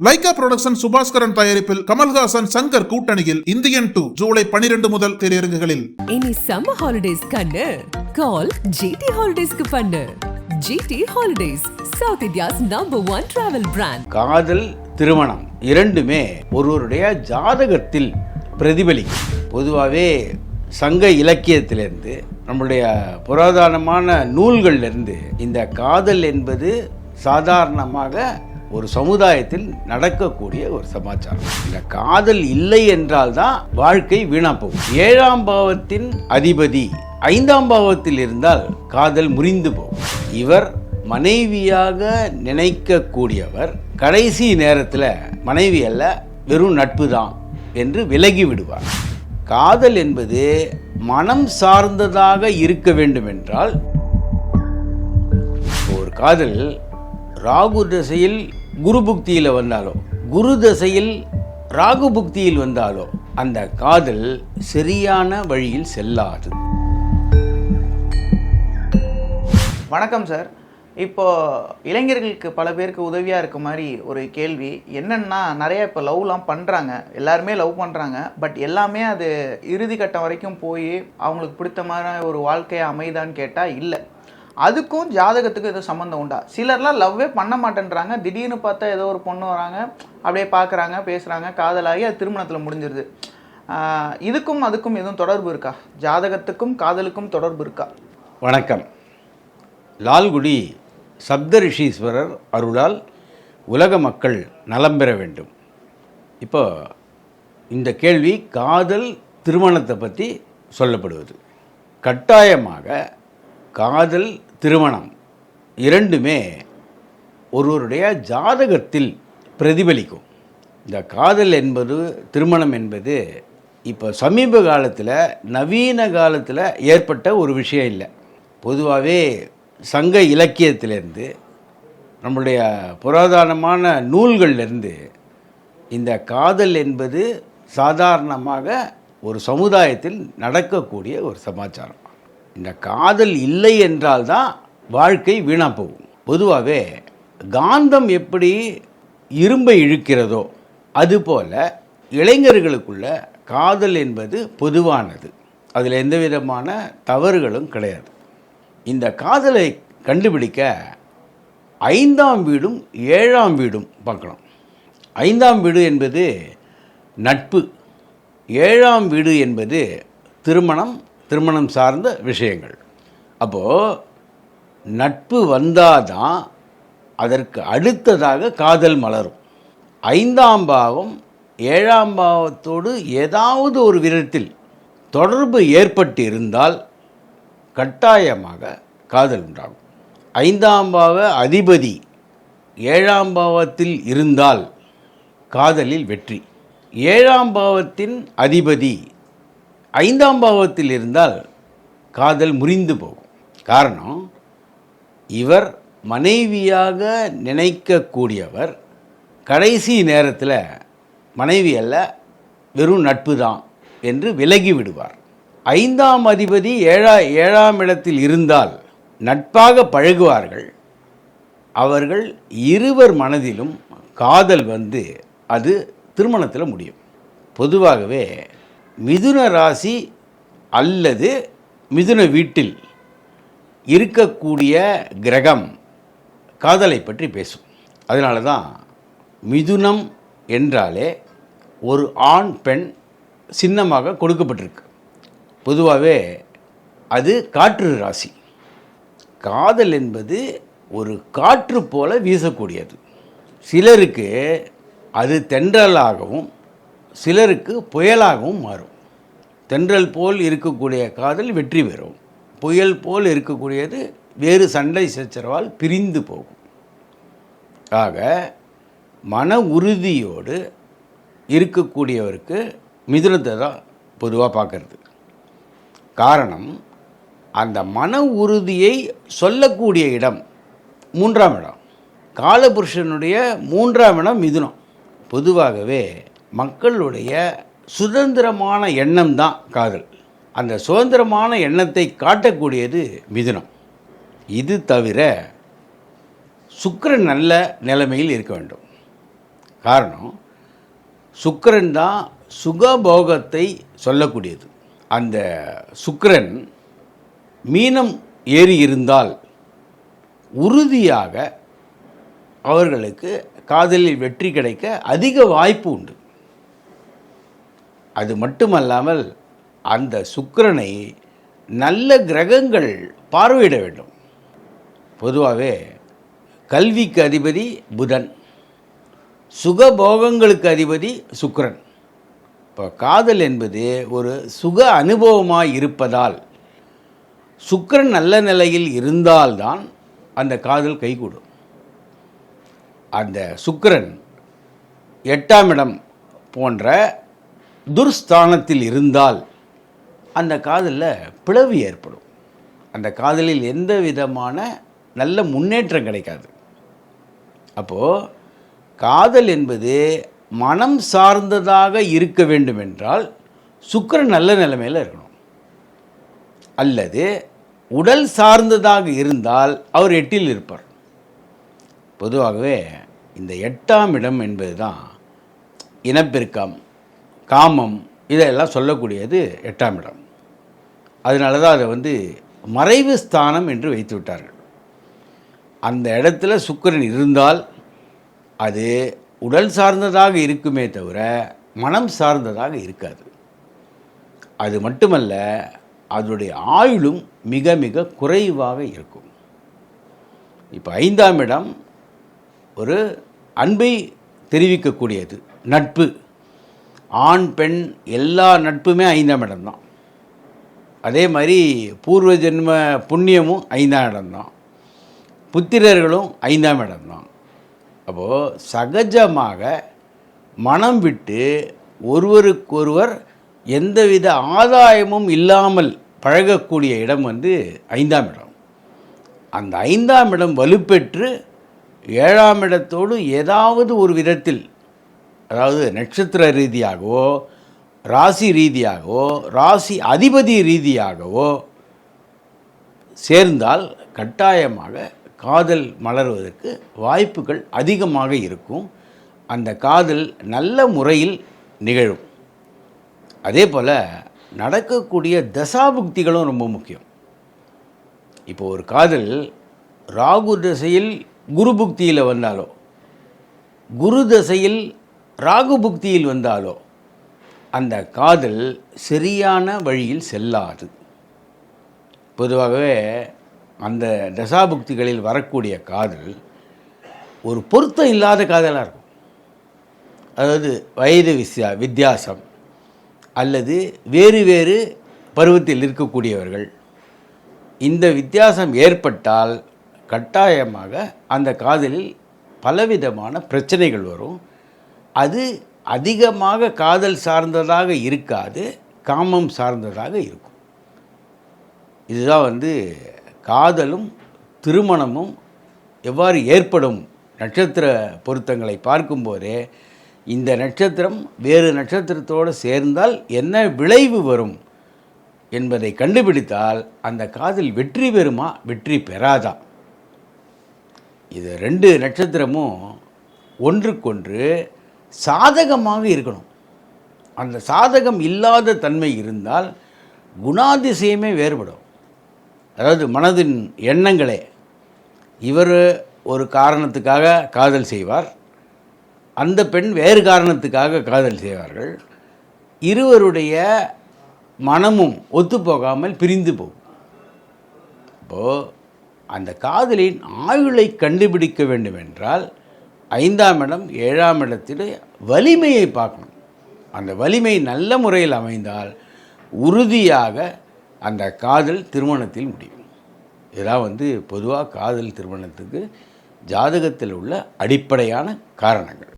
Lyca production Subaskaran தயாரிப்பில் கமல்ஹாசன் சங்கர் கூட்டணியில் Indian 2 July 12 முதல் திரையரங்குகளில். இனி சம்மர் ஹாலிடேஸ் கண்ணு கால் ஜிடி ஹாலிடேஸ்க்கு பண்ணு. GT holidays South India's #1 travel brand. காதல், திருமணம் இரண்டுமே ஒருவருடைய ஜாதகத்தில் பிரதிபலிக்கும். பொதுவாகவே சங்க இலக்கியத்திலிருந்து, நம்முடைய புராதனமான நூல்களிலிருந்து இந்த காதல் என்பது சாதாரணமாக ஒரு சமுதாயத்தில் நடக்கக்கூடிய ஒரு சமாச்சாரம். இந்த காதல் இல்லை என்றால் தான் வாழ்க்கை வீணா போகும். 7ஆம் பாவத்தின் அதிபதி 5ஆம் பாவத்தில் இருந்தால் காதல் முறிந்து போகும். இவர் மனைவியாக நினைக்கக்கூடியவர் கடைசி நேரத்தில் மனைவி அல்ல, வெறும் நட்பு தான் என்று விலகி விடுவார். காதல் என்பது மனம் சார்ந்ததாக இருக்க வேண்டும் என்றால், ஒரு காதல் ராகு தசையில் குரு புக்தியில் வந்தாலோ, குரு தசையில் ராகு புக்தியில் வந்தாலோ அந்த காதல் சரியான வழியில் செல்லாது. வணக்கம் சார். இப்போது இளைஞர்களுக்கு பல பேருக்கு உதவியாக இருக்க மாதிரி ஒரு கேள்வி என்னென்னா, நிறைய இப்போ லவ்லாம் பண்ணுறாங்க, எல்லாருமே லவ் பண்ணுறாங்க. பட் எல்லாமே அது இறுதி கட்டம் வரைக்கும் போய் அவங்களுக்கு பிடித்த மாதிரி ஒரு வாழ்க்கையை அமைதான்னு கேட்டால் இல்லை. அதுக்கும் ஜாதகத்துக்கும் எதுவும் சம்மந்தம் உண்டா? சிலர்லாம் லவ்வே பண்ண மாட்டேன்றாங்க, திடீர்னு பார்த்தா ஏதோ ஒரு பொண்ணு வராங்க, அப்படியே பார்க்குறாங்க, பேசுகிறாங்க, காதலாகி அது திருமணத்தில் முடிஞ்சிருது. இதுக்கும் அதுக்கும் எதுவும் தொடர்பு இருக்கா? ஜாதகத்துக்கும் காதலுக்கும் தொடர்பு இருக்கா? வணக்கம். லால்குடி சப்தரிஷீஸ்வரர் அருளால் உலக மக்கள் நலம் பெற வேண்டும். இப்போ இந்த கேள்வி காதல், திருமணத்தை பற்றி சொல்லப்படுவது. கட்டாயமாக காதல், திருமணம் இரண்டுமே ஒருவருடைய ஜாதகத்தில் பிரதிபலிக்கும். இந்த காதல் என்பது, திருமணம் என்பது இப்போ சமீப காலத்தில், நவீன காலத்தில் ஏற்பட்ட ஒரு விஷயம் இல்லை. பொதுவாகவே சங்க இலக்கியத்திலேருந்து, நம்முடைய புராதனமான நூல்களிலிருந்து இந்த காதல் என்பது சாதாரணமாக ஒரு சமுதாயத்தில் நடக்கக்கூடிய ஒரு சமாச்சாரம். இந்த காதல் இல்லை என்றால் தான் வாழ்க்கை வீணா போகும். பொதுவாகவே காந்தம் எப்படி இரும்பை இழுக்கிறதோ அதுபோல் இளைஞர்களுக்குள்ள காதல் என்பது பொதுவானது. அதில் எந்த விதமான தவறுகளும் கிடையாது. இந்த காதலை கண்டுபிடிக்க 5ஆம் வீடும் 7ஆம் வீடும் பார்க்கணும். 5ஆம் வீடு என்பது நட்பு, 7ஆம் வீடு என்பது திருமணம், திருமணம் சார்ந்த விஷயங்கள். அப்போது நட்பு வந்தால் தான் அதற்கு அடுத்ததாக காதல் மலரும். 5ஆம் பாவம் 7ஆம் பாவத்தோடு ஏதாவது ஒரு விதத்தில் தொடர்பு ஏற்பட்டு இருந்தால் கட்டாயமாக காதல் உண்டாகும். 5ஆம் பாவ அதிபதி 7ஆம் பாவத்தில் இருந்தால் காதலில் வெற்றி. 7ஆம் பாவத்தின் அதிபதி 5ஆம் பாவத்தில் இருந்தால் காதல் முறிந்து போகும். காரணம், இவர் மனைவியாக நினைக்கக்கூடியவர் கடைசி நேரத்தில் மனைவி அல்ல, வெறும் நட்பு தான் என்று விலகி விடுவார். 5ஆம் அதிபதி 7ஆம் இடத்தில் இருந்தால் நட்பாக பழகுவார்கள். அவர்கள் இருவர் மனதிலும் காதல் வந்து அது திருமணத்தில் முடியும். பொதுவாகவே மிதுன ராசி அல்லது மிதுன வீட்டில் இருக்கக்கூடிய கிரகம் காதலை பற்றி பேசும். அதனால தான் மிதுனம் என்றாலே ஒரு ஆண் பெண் சின்னமாக கொடுக்கப்பட்டிருக்கு. பொதுவாகவே அது காற்று ராசி. காதல் என்பது ஒரு காற்று போல வீசக்கூடியது. சிலருக்கு அது தென்றலாகவும் சிலருக்கு புயலாகவும் மாறும். தென்றல் போல் இருக்கக்கூடிய காதல் வெற்றி பெறும். புயல் போல் இருக்கக்கூடியது வேறு சண்டை சச்சரவால் பிரிந்து போகும். ஆக மன உறுதியோடு இருக்கக்கூடியவருக்கு மிதுனத்தை தான் பொதுவாக பார்க்கறது. காரணம், அந்த மன உறுதியை சொல்லக்கூடிய இடம் 3ஆம் இடம். காலபுருஷனுடைய 3ஆம் இடம் மிதுனம். பொதுவாகவே மக்களுடைய சுதந்திரமான எண்ணம் தான் காதல். அந்த சுதந்திரமான எண்ணத்தை காட்டக்கூடியது மிதுனம். இது தவிர சுக்கிரன் நல்ல நிலைமையில் இருக்க வேண்டும். காரணம், சுக்கிரன் தான் சுகபோகத்தை சொல்லக்கூடியது. அந்த சுக்கிரன் மீனம் ஏறி இருந்தால் உறுதியாக அவர்களுக்கு காதலில் வெற்றி கிடைக்க அதிக வாய்ப்பு உண்டு. அது மட்டுமல்லாமல் அந்த சுக்கிரனை நல்ல கிரகங்கள் பார்வையிட வேண்டும். பொதுவாகவே கல்விக்கு அதிபதி புதன், சுகபோகங்களுக்கு அதிபதி சுக்கிரன். இப்போ காதல் என்பது ஒரு சுக அனுபவமாக இருப்பதால் சுக்கிரன் நல்ல நிலையில் இருந்தால்தான் அந்த காதல் கைகூடும். அந்த சுக்கிரன் 8ஆம் இடம் போன்ற துர்ஸ்தானத்தில் இருந்தால் அந்த காதலில் பிளவு ஏற்படும். அந்த காதலில் எந்த விதமான நல்ல முன்னேற்றம் கிடைக்காது. அப்போது காதல் என்பது மனம் சார்ந்ததாக இருக்க வேண்டும் என்றால் சுக்கிரன் நல்ல நிலைமையில் இருக்கணும். அல்லது உடல் சார்ந்ததாக இருந்தால் அவர் 8இல் இருப்பார். பொதுவாகவே இந்த 8ஆம் இடம் என்பது தான் இனப்பெருக்கம், காமம், இதெல்லாம் சொல்லக்கூடியது 8ஆம் இடம். அதனால தான் அதை மறைவு ஸ்தானம் என்று வைத்து விட்டார்கள். அந்த இடத்துல சுக்கிரன் இருந்தால் அது உடல் சார்ந்ததாக இருக்குமே தவிர மனம் சார்ந்ததாக இருக்காது. அது மட்டுமல்ல, அதனுடைய ஆயுளும் மிக மிக குறைவாக இருக்கும். இப்போ 5ஆம் இடம் ஒரு அன்பை தெரிவிக்கக்கூடியது, நட்பு. ஆண் பெண் எல்லா நட்புமே 5ஆம் இடம்தான். அதே மாதிரி பூர்வ ஜென்ம புண்ணியமும் 5ஆம் இடம்தான். புத்திரர்களும் 5ஆம் இடம்தான். அப்போது சகஜமாக மனம் விட்டு ஒருவருக்கொருவர் எந்தவித ஆதாயமும் இல்லாமல் பழகக்கூடிய இடம் 5ஆம் இடம். அந்த 5ஆம் இடம் வலுப்பெற்று 7ஆம் இடத்தோடு ஏதாவது ஒரு விதத்தில், அதாவது நட்சத்திர ரீதியாகவோ ராசி ரீதியாகவோ ராசி அதிபதி ரீதியாகவோ சேர்ந்தால் கட்டாயமாக காதல் மலர்வதற்கு வாய்ப்புகள் அதிகமாக இருக்கும். அந்த காதல் நல்ல முறையில் நிகழும். அதே போல் நடக்கக்கூடிய தசாபுக்திகளும் ரொம்ப முக்கியம். இப்போ ஒரு காதல் ராகு திசையில் குரு புக்தியில் வந்தாலோ, குரு திசையில் ராகு புக்தியில் வந்தாலோ அந்த காதல் சரியான வழியில் செல்லாது. பொதுவாகவே அந்த தசாபுக்திகளில் வரக்கூடிய காதல் ஒரு பொருத்தம் இல்லாத காதலாக இருக்கும். அதாவது வயது வித்தியாசம் அல்லது வேறு வேறு பருவத்தில் இருக்கக்கூடியவர்கள், இந்த வித்தியாசம் ஏற்பட்டால் கட்டாயமாக அந்த காதலில் பலவிதமான பிரச்சனைகள் வரும். அது அதிகமாக காதல் சார்ந்ததாக இருக்காது, காமம் சார்ந்ததாக இருக்கும். இதுதான் காதலும் திருமணமும் எவ்வாறு ஏற்படும். நட்சத்திர பொருத்தங்களை பார்க்கும்போதே இந்த நட்சத்திரம் வேறு நட்சத்திரத்தோடு சேர்ந்தால் என்ன விளைவு வரும் என்பதை கண்டுபிடித்தால் அந்த காதல் வெற்றி பெறுமா வெற்றி பெறாதா. இது 2 நட்சத்திரமும் ஒன்றுக்கொன்று சாதகமாக இருக்கணும். அந்த சாதகம் இல்லாத தன்மை இருந்தால் குணாதிசயமே வேறுபடும். அதாவது மனதின் எண்ணங்களே, இவர் ஒரு காரணத்துக்காக காதல் செய்வார், அந்த பெண் வேறு காரணத்துக்காக காதல் செய்வார்கள். இருவருடைய மனமும் ஒத்துப்போகாமல் பிரிந்து போகும். இப்போது அந்த காதலின் ஆயுளை கண்டுபிடிக்க வேண்டும் என்றால் 5ஆம் இடம் 7ஆம் இடத்தில் வலிமையை பார்க்கணும். அந்த வலிமை நல்ல முறையில் அமைந்தால் உறுதியாக அந்த காதல் திருமணத்தில் முடியும். இதெல்லாம் பொதுவாக காதல் திருமணத்துக்கு ஜாதகத்தில் உள்ள அடிப்படையான காரணங்கள்.